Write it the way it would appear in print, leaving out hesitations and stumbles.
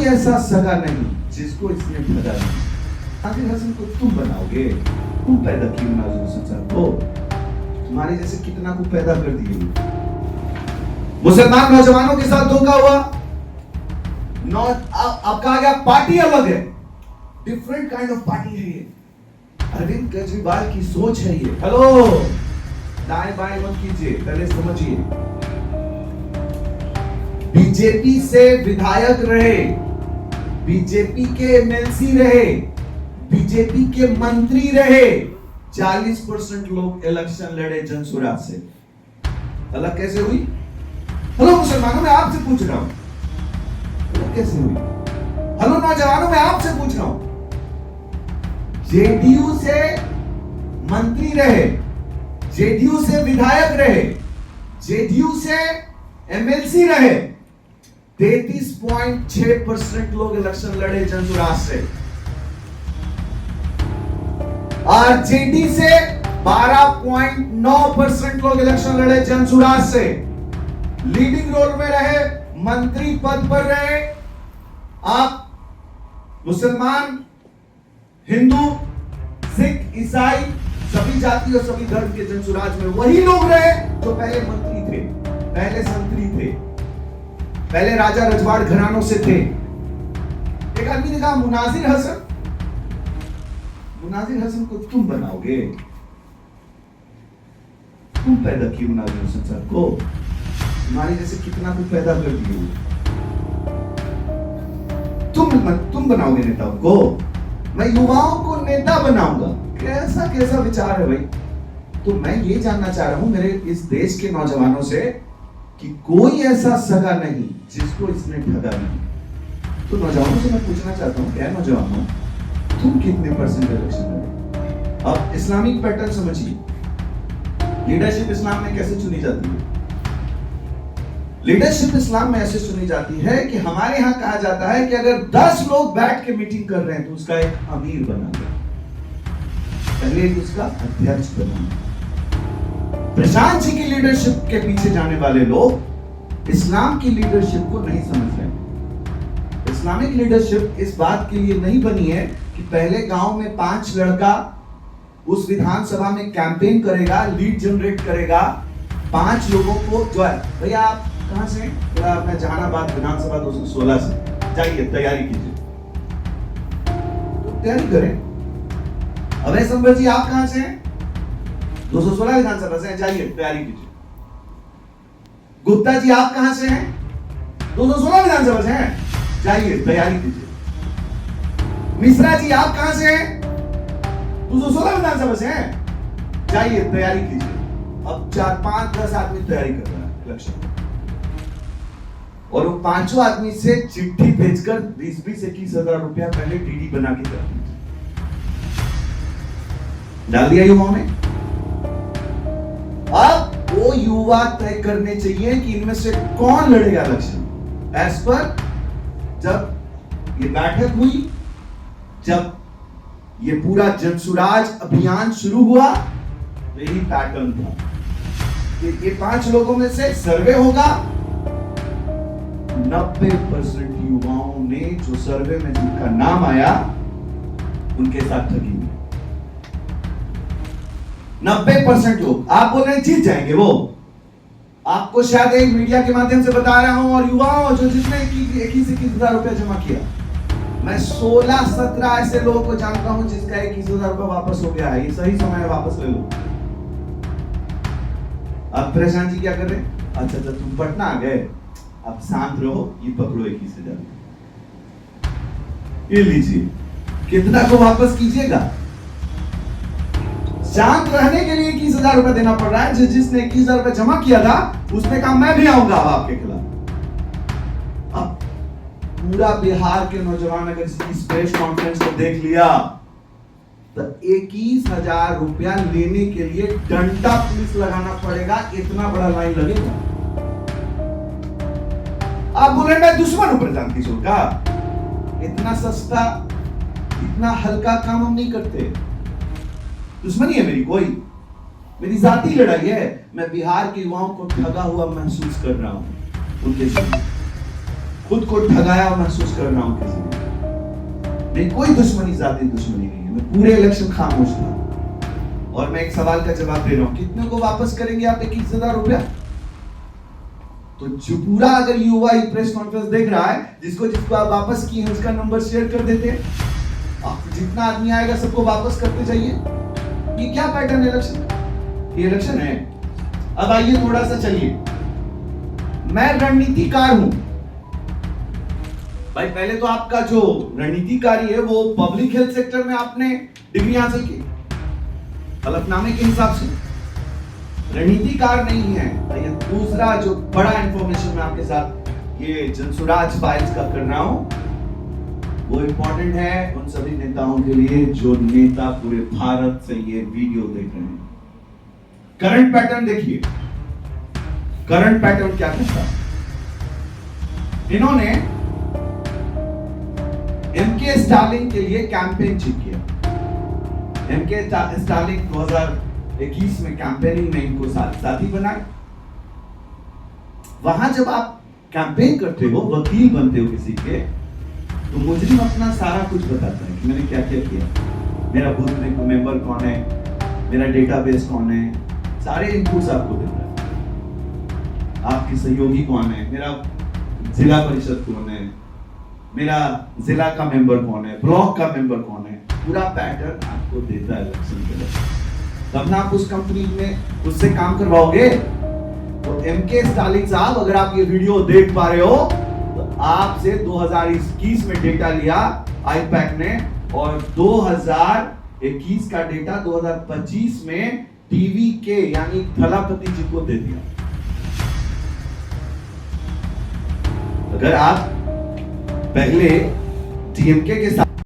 ऐसा सगा नहीं जिसको इसने ठगा नहीं। नाज़िर हसन को तुम बनाओगे, तुम पैदा किए नाज़िर हसन साहब को, तुम्हारे जैसे कितना को पैदा कर दिए। मुसलमान नौजवानों के साथ धोखा हुआ। अब कहा गया पार्टी अलग है, डिफरेंट काइंड ऑफ पार्टी है ये। अरविंद केजरीवाल की सोच है ये। हेलो, दाएं बाएं मत कीजिए, पहले समझिए। बीजेपी से विधायक रहे, बीजेपी के एमएलसी रहे, बीजेपी के मंत्री रहे, 40% लोग इलेक्शन लड़े जनसुराज से। अलग कैसे हुई? हेलो मुसलमानों, मैं आपसे पूछ रहा हूं, अलग कैसे हुई? हेलो नौजवानों, मैं आपसे पूछ रहा हूं, जेडीयू से मंत्री रहे, जेडीयू से विधायक रहे, जेडीयू से एमएलसी रहे, 33.6% लोग इलेक्शन लड़े जनसुराज से। आरजेडी से 12.9% लोग इलेक्शन लड़े जनसुराज से। लीडिंग रोल में रहे, मंत्री पद पर रहे आप। मुसलमान, हिंदू, सिख, ईसाई, सभी जाति और सभी धर्म के जनसुराज में वही लोग रहे जो पहले मंत्री थे, पहले संतरी थे, पहले राजा रजवाड़ घरानों से थे। एक आदमी ने कहा मुनाजिर हसन, मुनाजिर हसन को तुम बनाओगे, तुम पैदा किए मुनाजिर हसन साहब को, तुम्हारे जैसे कितना को पैदा कर दिए। तुम बनाओगे नेताओं को, मैं युवाओं को नेता बनाऊंगा। कैसा कैसा विचार है भाई? तो मैं ये जानना चाह रहा हूं मेरे इस देश के नौजवानों से कि कोई ऐसा सगा नहीं जिसको इसने ठगा नहीं। तो नौजवानों से मैं पूछना चाहता हूं, क्या नौजवानों, तुम कितने परसेंट इलेक्शन लड़े? अब इस्लामिक पैटर्न समझिए। लीडरशिप इस्लाम में कैसे चुनी जाती है? लीडरशिप इस्लाम में ऐसे चुनी जाती है कि हमारे यहां कहा जाता है कि अगर 10 लोग बैठ के मीटिंग कर रहे हैं तो उसका एक अमीर बना दो, पहले उसका अध्यक्ष बना। प्रशांत जी की लीडरशिप के पीछे जाने वाले लोग इस्लाम की लीडरशिप को नहीं समझ रहे। इस्लामिक लीडरशिप इस बात के लिए नहीं बनी है कि पहले गांव में 5 लड़का उस विधानसभा में कैंपेन करेगा, लीड जनरेट करेगा, 5 लोगों को जो है, भैया आप कहां से? मैं जहानाबाद विधानसभा 216 से, जाइए तैयारी कीजिए। तो तैयारी करें। अभय संभल जी आप कहां से हैं? 216 विधानसभा से, जाइए तैयारी कीजिए। गुप्ता जी आप कहां से हैं? 216 विधानसभा से हैं, जाइए तैयारी कीजिए। मिश्रा जी आप कहां से हैं? 216 विधानसभा से हैं, जाइए तैयारी कीजिए। अब 4, 5, 10 आदमी तैयारी कर रहा है इलेक्शन, और वो 5 आदमी से चिट्ठी भेजकर 20-20, 21 हजार रुपया पहले डीडी बना के डाल दिया युवाओं ने। अब वो युवा तय करने चाहिए कि इनमें से कौन लड़ेगा इलेक्शन। एज पर जब ये बैठक हुई, जब ये पूरा जनसुराज अभियान शुरू हुआ, यही पैटर्न था कि ये 5 लोगों में से सर्वे होगा, 90% युवाओं ने जो सर्वे में जिनका नाम आया उनके साथ ठगी हुई। 90% लोग, आप बोल रहे हैं जीत जाएंगे वो, आपको शायद एक मीडिया के माध्यम से बता रहा हूं, और युवाओं जो जिसने 21,000 रुपया जमा किया, मैं 16-17 ऐसे लोगों को जानता हूं जिसका 21,000 रुपया वापस हो गया है। ये सही समय है, वापस ले लो। अब प्रशांत जी क्या कर रहे हैं? अच्छा तुम पटना आ गए, आप शांत रहो, ये पकड़ो 21,000, ये लीजिए। कितना को वापस कीजिएगा? शांत रहने के लिए 21,000 रुपया देना पड़ रहा है। जिसने 21,000 रुपया जमा किया था उसने कहा मैं भी आऊंगा अब आपके खिलाफ। अब पूरा बिहार के नौजवान अगर इस प्रेस कॉन्फ्रेंस को देख लिया तो 21,000 रुपया लेने के लिए डंडा पुलिस लगाना पड़ेगा, इतना बड़ा लाइन लगेगा। आप बोल रहे मैं दुश्मन हूं प्रशांत किशोर का? इतना सस्ता, इतना हल्का काम हम नहीं करते। दुश्मनी है मेरी कोई, मेरी जाती लड़ाई है। मैं बिहार के युवाओं को ठगा हुआ महसूस कर रहा हूं उनके साथ। खुद को ठगाया महसूस कर रहा हूं किसी ने। नहीं, कोई दुश्मनी, जाती दुश्मनी नहीं है। मैं पूरे इलेक्शन खामोश था और मैं एक सवाल का जवाब दे रहा हूं, कितने को वापस करेंगे आप 21,000 रुपया? तो जो पूरा अगर युवा प्रेस कॉन्फ्रेंस देख रहा है, जिसको आप वापस किए उसका नंबर शेयर कर देते हैं। आप जितना आदमी आएगा सबको वापस करते जाइए। ये क्या पैटर्न है इलेक्शन का? ये इलेक्शन है। अब आइए थोड़ा सा चलिए, मैं रणनीतिकार हूं भाई। पहले तो आपका जो रणनीतिकारी है वो पब्लिक हेल्थ सेक्टर में आपने डिग्री हासिल की हलफनामे के हिसाब से, रणनीतिकार नहीं है। ये दूसरा जो बड़ा इंफॉर्मेशन मैं आपके साथ ये जनसुराज फाइल्स का कर रहा हूं, वो इंपॉर्टेंट है उन सभी नेताओं के लिए जो नेता पूरे भारत से ये वीडियो देख रहे हैं। करंट पैटर्न देखिए, करंट पैटर्न क्या कहता है। इन्होंने एमके स्टालिन के लिए कैंपेन चीफ किया। एमके स्टालिन 2021 में कैंपेनिंग में इनको साथी बनाए। वहां जब आप कैंपेन करते हो, वकील बनते हो किसी के, तो मुजरिम अपना सारा कुछ बताता है कि मैंने क्या क्या किया, मेरा बूथ मेंबर कौन है, मेरा डेटाबेस कौन है, सारे इनपुट्स आपको देता है। आपके सहयोगी कौन है, मेरा जिला परिषद कौन है, मेरा जिला का मेंबर कौन है, ब्लॉक का मेंबर कौन है, पूरा पैटर्न आपको देता है इलेक्शन के लिए। तब ना आप उस कंपनी में उससे काम करवाओगे। तो एमके स्टालिन साहब, अगर आप ये वीडियो देख पा रहे हो, तो आपसे 2021 में डेटा लिया आईपैक ने और 2021 का डेटा 2025 में टीवी के यानी थलापति जी को दे दिया। अगर आप पहले डीएमके के साथ